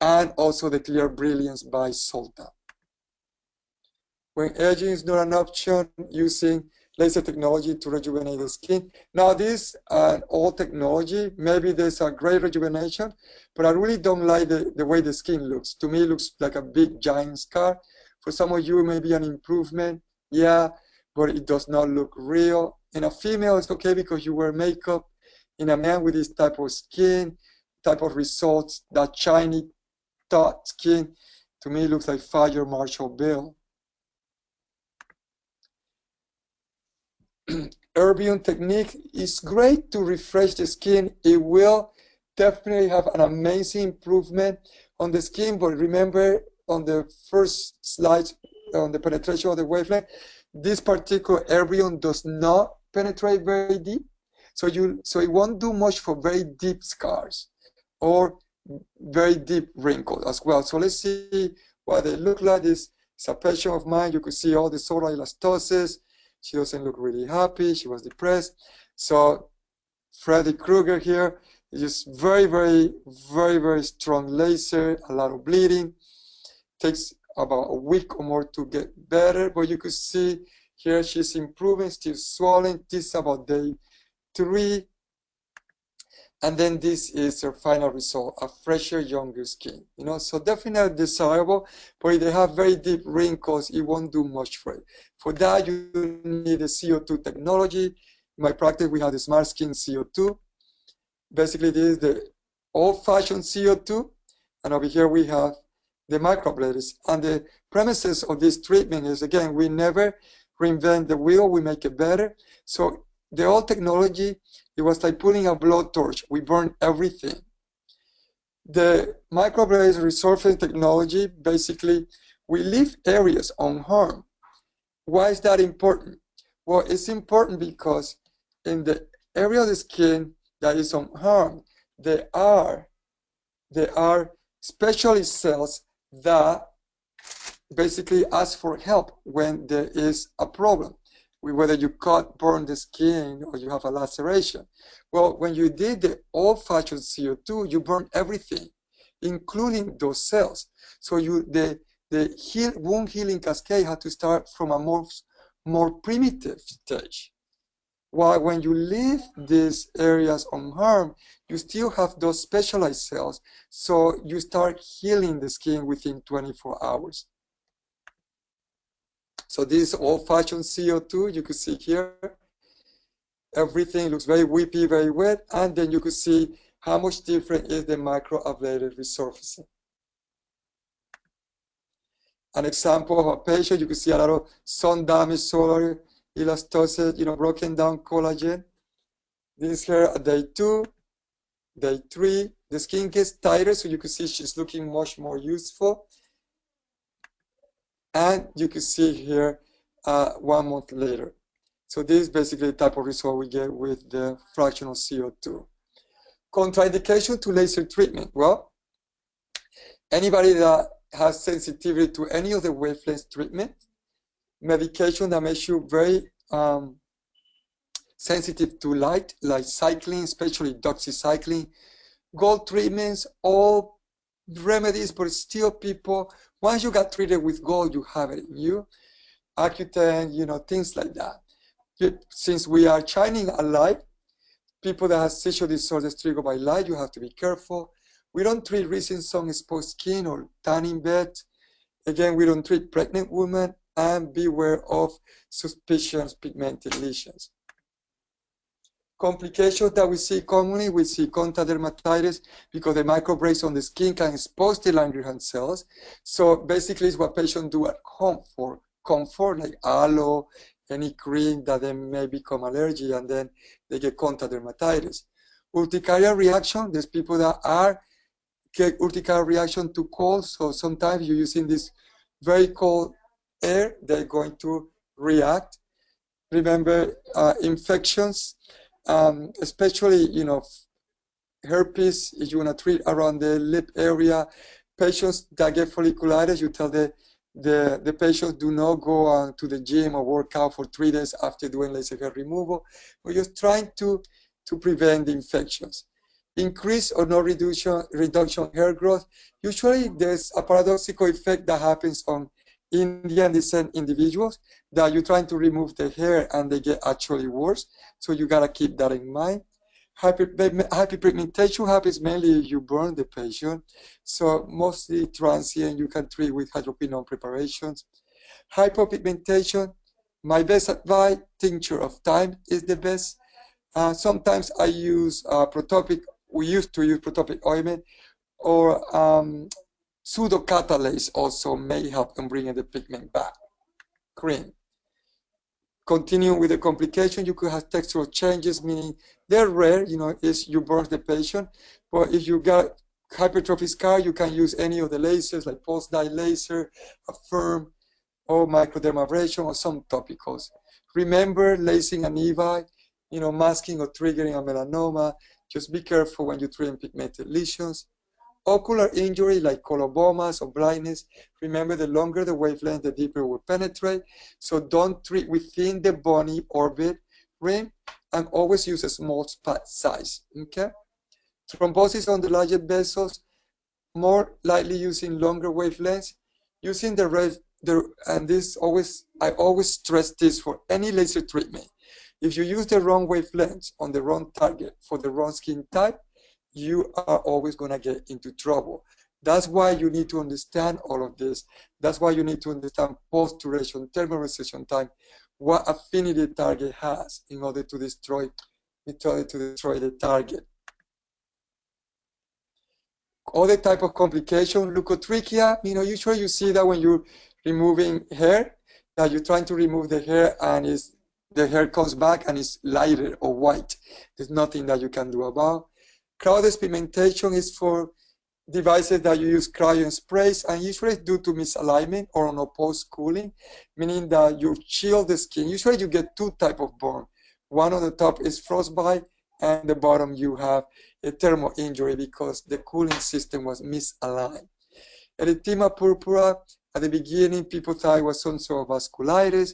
and also the Clear Brilliance by Solta. When edging is not an option, using laser technology to rejuvenate the skin. Now this old technology, maybe there's a great rejuvenation, but I really don't like the way the skin looks. To me, it looks like a big giant scar. For some of you, maybe an improvement, yeah, but it does not look real. In a female, it's okay because you wear makeup. In a man with this type of skin, type of results, that shiny, taut skin, to me, it looks like Fire Marshal Bill. Erbium technique is great to refresh the skin. It will definitely have an amazing improvement on the skin, but remember on the first slide on the penetration of the wavelength, this particular erbium does not penetrate very deep, so it won't do much for very deep scars or very deep wrinkles as well. So let's see what they look like. This is a patient of mine. You could see all the solar elastosis. She doesn't look really happy. She was depressed. So Freddy Krueger here is just very strong laser, a lot of bleeding. Takes about a week or more to get better, but you could see here she's improving, still swollen. This is about day 3. And then this is her final result, a fresher, younger skin. You know, so definitely desirable, but if they have very deep wrinkles, it won't do much for it. For that, you need a CO2 technology. In my practice, we have the Smart Skin CO2. Basically, this is the old-fashioned CO2, and over here we have the microbladers. And the premises of this treatment is, again, we never reinvent the wheel, we make it better. So the old technology, it was like putting a blowtorch. We burn everything. The microblader resurfacing technology, basically, we leave areas unharmed. Why is that important? Well, it's important because in the area of the skin that is unharmed, there are specialist cells that basically ask for help when there is a problem. Whether you cut, burn the skin, or you have a laceration. Well, when you did the old-fashioned CO2, you burn everything, including those cells. So the wound healing cascade had to start from a more primitive stage. While when you leave these areas unharmed, you still have those specialized cells, so you start healing the skin within 24 hours. So this old-fashioned CO2, you can see here, everything looks very whippy, very wet, and then you can see how much different is the microablated resurfacing. An example of a patient, you can see a lot of sun damage, solar elastosis, broken down collagen. This here at day 2, day 3, the skin gets tighter, so you can see she's looking much more useful. And you can see here 1 month later. So this is basically the type of result we get with the fractional CO2. Contraindication to laser treatment. Well, anybody that has sensitivity to any of the wavelength treatment, medication that makes you very sensitive to light, like cycling, especially doxycycline, gold treatments, all remedies, but still people, once you got treated with gold, you have it in you. Accutane, things like that. Since we are shining a light, people that have seizure disorders triggered by light, you have to be careful. We don't treat recent sun exposed skin or tanning beds. Again, we don't treat pregnant women, and beware of suspicious pigmented lesions. Complications that we see commonly, we see contact dermatitis because the microbreaks on the skin can expose the Langerhans cells. So basically it's what patients do at home for comfort, like aloe, any cream that then may become allergy, and then they get contact dermatitis. Urticaria reaction, there's people that get urticaria reaction to cold, so sometimes you're using this very cold air, they're going to react. Remember, infections, especially, herpes, if you want to treat around the lip area. Patients that get folliculitis, you tell the patients do not go to the gym or work out for 3 days after doing laser hair removal. We're just trying to prevent the infections. Increase or no reduction hair growth. Usually there's a paradoxical effect that happens on Indian descent individuals that you're trying to remove the hair and they get actually worse. So you gotta keep that in mind. Hyperpigmentation happens mainly if you burn the patient. So mostly transient, you can treat with hydroquinone preparations. Hypopigmentation, my best advice, tincture of thyme is the best. Sometimes I use protopic, we used to use protopic ointment, or pseudocatalase also may help in bringing the pigment back. Cream. Continuing with the complication, you could have textural changes, meaning they're rare, is you burn the patient. But if you got hypertrophy scar, you can use any of the lasers like pulse dye laser, Affirm, or microdermabrasion, or some topicals. Remember lacing an EVI, masking or triggering a melanoma. Just be careful when you treat pigmented lesions. Ocular injury like colobomas or blindness, remember the longer the wavelength, the deeper it will penetrate. So don't treat within the bony orbit rim, and always use a small spot size, okay? Thrombosis on the larger vessels, more likely using longer wavelengths, using and I always stress this for any laser treatment. If you use the wrong wavelengths on the wrong target for the wrong skin type, you are always going to get into trouble. That's why you need to understand all of this. That's why you need to understand post-duration, thermal recession time, what affinity the target has in order to destroy the target. Other type of complication, leukotrichia, usually you see that when you're removing hair, that you're trying to remove the hair and the hair comes back and it's lighter or white. There's nothing that you can do about. Crowded pigmentation is for devices that you use cryo sprays, and usually it's due to misalignment or unopposed cooling, meaning that you chill the skin. Usually you get two types of burn. One on the top is frostbite, and the bottom you have a thermal injury because the cooling system was misaligned. Erythema purpura, at the beginning, people thought it was some sort of vasculitis,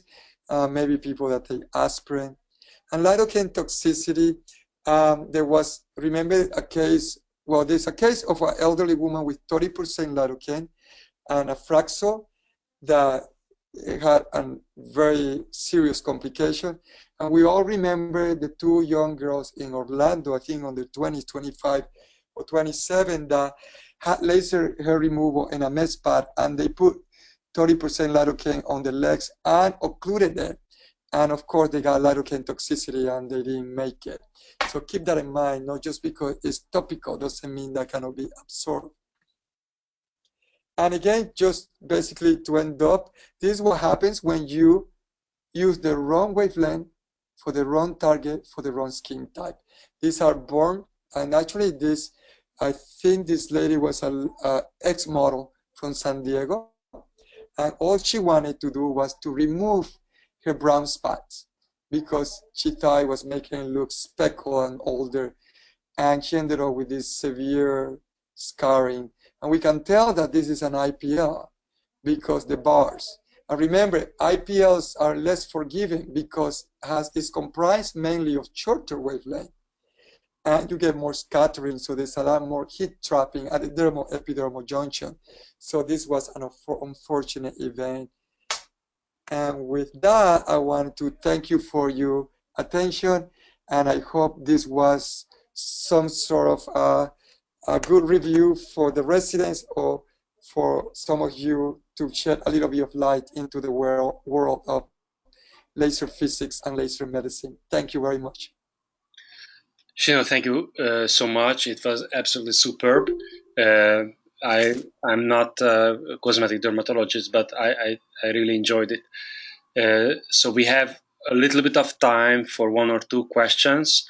maybe people that take aspirin. And lidocaine toxicity, remember a case, there's a case of an elderly woman with 30% lidocaine and a Fraxel that had a very serious complication. And we all remember the two young girls in Orlando, I think under 20, 25 or 27, that had laser hair removal in a mess pad, and they put 30% lidocaine on the legs and occluded them. And of course, they got lidocaine toxicity and they didn't make it. So keep that in mind, not just because it's topical doesn't mean that cannot be absorbed. And again, just basically to end up, this is what happens when you use the wrong wavelength for the wrong target for the wrong skin type. These are born, and actually I think this lady was an ex-model from San Diego, and all she wanted to do was to remove her brown spots because she thought it was making it look speckled and older, and she ended up with this severe scarring. And we can tell that this is an IPL because the bars. And remember, IPLs are less forgiving because it's comprised mainly of shorter wavelength. And you get more scattering, so there's a lot more heat trapping at the dermal-epidermal junction. So this was an unfortunate event. And with that, I want to thank you for your attention, and I hope this was some sort of a good review for the residents or for some of you to shed a little bit of light into the world of laser physics and laser medicine. Thank you very much. Shino, thank you so much. It was absolutely superb. I'm not a cosmetic dermatologist, but I really enjoyed it. So we have a little bit of time for one or two questions.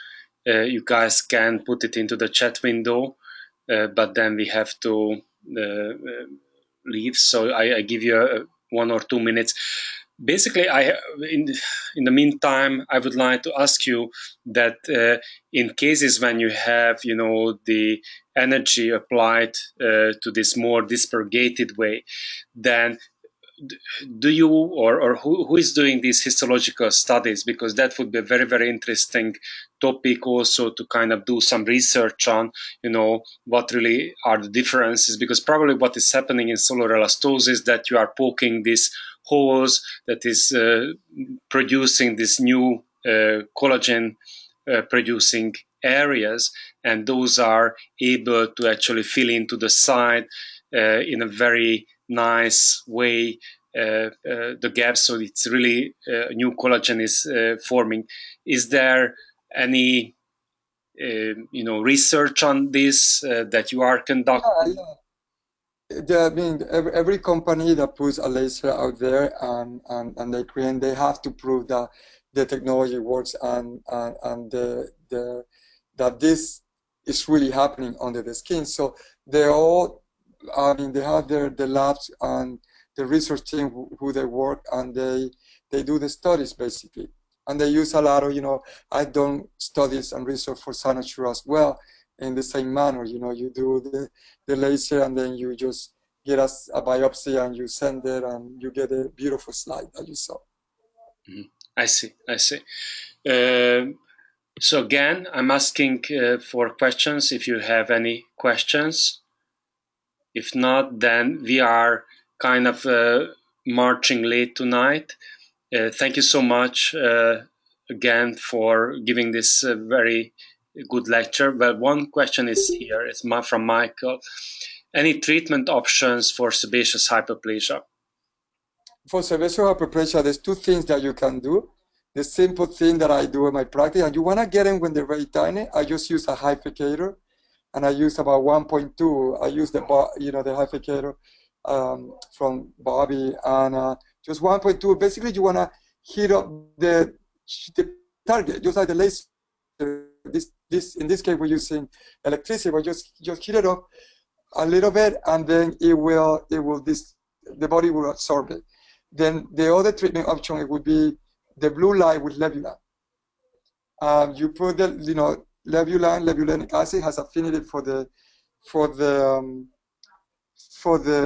You guys can put it into the chat window, but then we have to leave. So I give you 1 or 2 minutes. Basically, in the meantime, I would like to ask you that in cases when you have, the energy applied to this more dispurgated way, then do you or who is doing these histological studies? Because that would be a very, very interesting topic also to kind of do some research on, what really are the differences, because probably what is happening in solar elastosis that you are poking these holes that is producing this new collagen producing areas, and those are able to actually fill into the side in a very nice way the gap, so it's really new collagen is forming. Is there any research on this that you are conducting? I mean, every company that puts a laser out there and they have to prove that the technology works and that this is really happening under the skin. So they all, I mean, they have the labs and the research team who they work, and they do the studies basically. And they use a lot of, I've done studies and research for Cynosure as well in the same manner. You do the laser and then you just get a biopsy and you send it and you get a beautiful slide that you saw. Mm-hmm. I see. So again, I'm asking for questions if you have any questions. If not, then we are kind of marching late tonight. Thank you so much again for giving this very good lecture. Well, one question is here. It's from Michael. Any treatment options for sebaceous hyperplasia? For sebaceous hyperplasia, there's two things that you can do. The simple thing that I do in my practice, and you want to get them when they're very tiny, I just use a hyphicator, and I use about 1.2. I use the hyphicator from Bobby, and just 1.2. Basically, you want to heat up the target, just like the laser. In this case, we're using electricity, but just heat it up a little bit, and then the body will absorb it. Then the other treatment option, it would be the blue light with levulan. You put the levulanic acid has affinity for the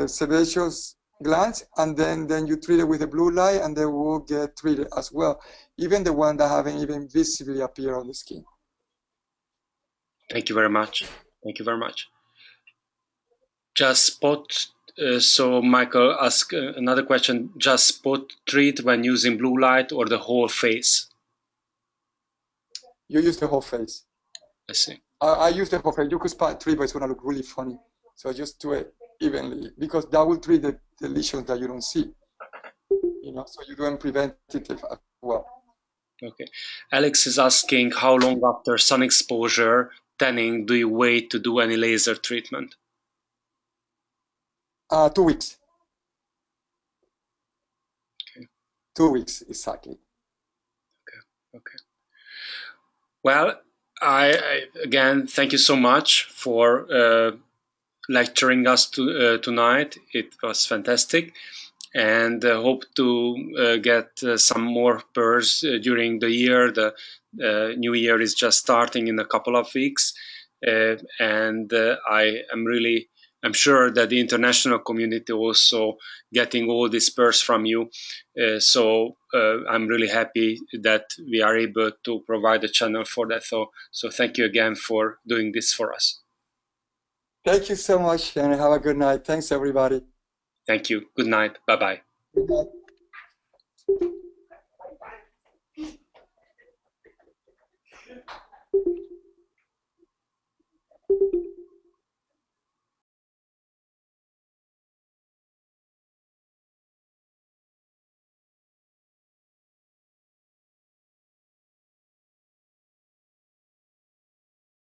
sebaceous glands, and then you treat it with the blue light, and they will get treated as well, even the one that haven't even visibly appeared on the skin. Thank you very much. Just spot. So Michael asked another question. Just spot treat when using blue light or the whole face? You use the whole face. I see. I use the whole face. You could spot treat, but it's gonna look really funny. So just do it evenly, because that will treat the lesions that you don't see. So you're doing preventative as well. Okay. Alex is asking, how long after sun exposure tanning do you wait to do any laser treatment? 2 weeks. Okay. 2 weeks, exactly. Okay. Well, I again, thank you so much for lecturing us tonight. It was fantastic. And hope to get some more PERS during the year. The new year is just starting in a couple of weeks, and I'm sure that the international community also getting all these PERS from you. So I'm really happy that we are able to provide a channel for that. So thank you again for doing this for us. Thank you so much, and have a good night. Thanks, everybody. Thank you. Good night. Bye-bye. Good night.